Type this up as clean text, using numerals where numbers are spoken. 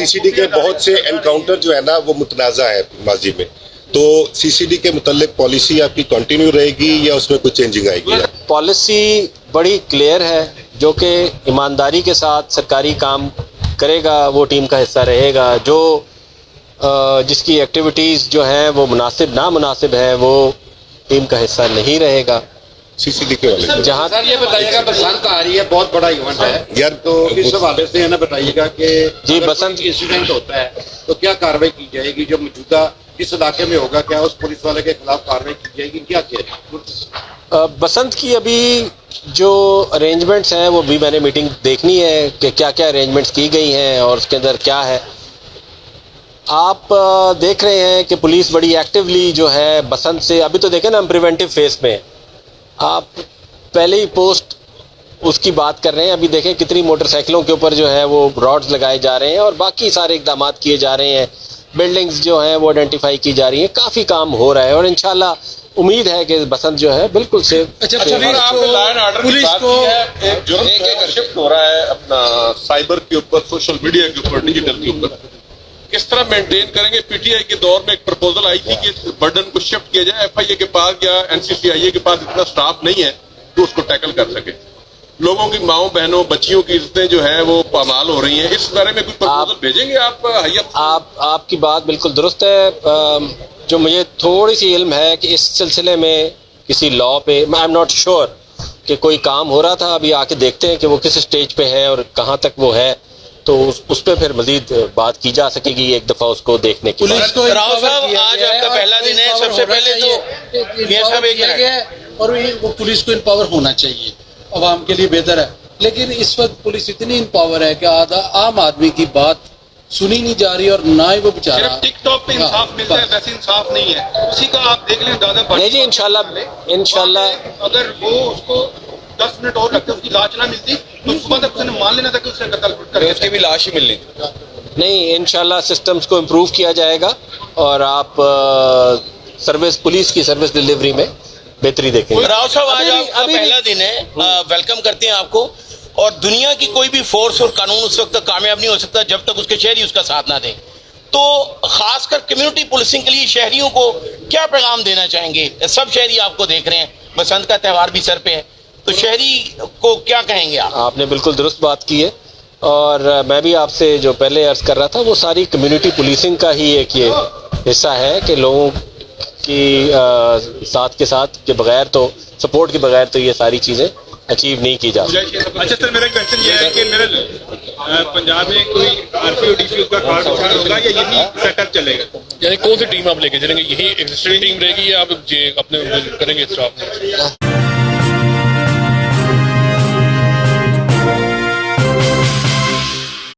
سی C D کے بہت سے انکاؤنٹر جو ہے نا وہ متنازع ہے ماضی میں، تو سی سی ڈی کے متعلق پالیسی آپ کی کنٹینیو رہے گی یا اس میں کچھ چینجنگ آئے گی؟ پالیسی بڑی کلیئر ہے، جو کہ ایمانداری کے ساتھ سرکاری کام کرے گا وہ ٹیم کا حصہ رہے گا، جو جس کی ایکٹیویٹیز جو ہیں وہ مناسب نامناسب ہیں وہ ٹیم کا حصہ نہیں رہے گا۔ سی سی ڈی کے والے جہاں سر یہ بتائیے گا بسنت آ رہی ہے، بہت بڑا ایونٹ ہے یار، تو اس حوالے سے نا بتائیے گا کہ جی اگر بسنت کوئی انسیڈنٹ ہوتا ہے تو کیا کاروائی کی جائے گی؟ جو موجودہ جس علاقے میں ہوگا کیا اس پولیس والے کے خلاف کاروائی کی جائے گی؟ کیا کیا جائے؟ بسنت کی ابھی جو ارینجمنٹس ہیں وہ بھی میں نے میٹنگ دیکھنی ہے کہ کیا کیا ارینجمنٹس کی گئی ہیں اور اس کے اندر کیا ہے۔ آپ دیکھ رہے ہیں کہ پولیس بڑی ایکٹیولی جو ہے بسنت سے، ابھی تو دیکھیں نا ہم پریونٹیو فیز میں، آپ پہلے ہی پوسٹ اس کی بات کر رہے ہیں، ابھی دیکھیں کتنی موٹر سائیکلوں کے اوپر جو ہے وہ راڈز لگائے جا رہے ہیں اور باقی سارے اقدامات کیے جا رہے ہیں، بلڈنگز جو ہیں وہ آئیڈینٹیفائی کی جا رہی ہیں، کافی کام ہو رہا ہے اور انشاءاللہ امید ہے کہ بسنت جو ہے بالکل سیف۔ پولیس کو ایک جرم شفٹ ہو رہا ہے اپنا سائبر کے اوپر، سوشل میڈیا کے اوپر، ڈیجیٹل کے اوپر، کس طرح مینٹین کریں گے؟ پی ٹی آئی کے دور میں ایک پرپوزل آئی تھی کہ اس برڈن کو شفٹ کیا جائے، ایف آئی اے کے پاس یا این سی سی آئی اے کے پاس اتنا سٹاف نہیں ہے تو اس کو ٹیکل کر سکے۔ لوگوں کی ماؤں بہنوں بچیوں کی عزتیں جو ہیں وہ پامال ہو رہی ہیں، اس بارے میں کوئی پرپوزل بھیجیں گے آپ کی بات بالکل درست ہے۔ جو مجھے تھوڑی سی علم ہے کہ اس سلسلے میں کسی لا پہ آئی ایم ناٹ شیور کہ کوئی کام ہو رہا تھا، ابھی آ کے دیکھتے ہیں کہ وہ کس اسٹیج پہ ہے اور کہاں تک وہ ہے، تو اس پہ پھر مزید بات کی جا سکے گی ایک دفعہ اس کو دیکھنے کی۔ پولیس کو راؤ صاحب آج آپ کا پہلا دن ہے، سب سے پہلے تو میاں صاحب ایک اور وہ پولیس کو امپاور ہونا چاہیے، عوام کے لیے بہتر ہے، لیکن اس وقت پولیس اتنی امپاور ہے کہ عام آدمی کی بات سنی نہیں جا رہی اور نہ ہی وہ بیچارہ ٹک ٹاک پہ انصاف ملتا ہے، ویسے انصاف نہیں ہے اسی کا۔ آپ دیکھ لیں دادا نہیں جی، انشاءاللہ اگر وہ اس کو 10 منٹ اور لگتے اس کی لاش نہ ملتی تو اس کے بعد اس نے مان لینا تھا کہ اس نے قتل کر اس کی بھی لاش ہی ملنی تھی۔ نہیں، انشاءاللہ سسٹمز کو امپروو کیا جائے گا اور آپ پولیس کی سروس ڈیلیوری میں بہتری دیکھیں گے۔ راؤ صاحب آج آپ کا پہلا دن ہے، ویلکم کرتے ہیں آپ کو، اور دنیا کی کوئی بھی فورس اور قانون اس وقت تک کامیاب نہیں ہو سکتا جب تک اس کے شہری اس کا ساتھ نہ دیں، تو خاص کر کمیونٹی پولیسنگ کے لیے شہریوں کو کیا پیغام دینا چاہیں گے؟ سب شہری آپ کو دیکھ رہے ہیں، بسنت کا تہوار بھی سر پہ ہے، تو شہری کو کیا کہیں گے آپ؟ نے بالکل درست بات کی ہے، اور میں بھی آپ سے جو پہلے عرض کر رہا تھا وہ ساری کمیونٹی پولیسنگ کا ہی ایک یہ حصہ ہے کہ لوگوں کی ساتھ کے ساتھ کے بغیر تو سپورٹ کے بغیر تو یہ ساری چیزیں اچیو نہیں کی جا سکتی۔ اچھا سر، میرا کوشچن یہ ہے کہ میرا پنجاب میں کوئی R P O D P او کا کارڈ ہوگا یا یہی سیٹ اپ چلے گا؟ یعنی کون سی ٹیم آپ لے کے چلیں گے؟ یہی ایگزسٹنگ ٹیم رہے گی یا آپ اپنے کریں گے اسٹاف؟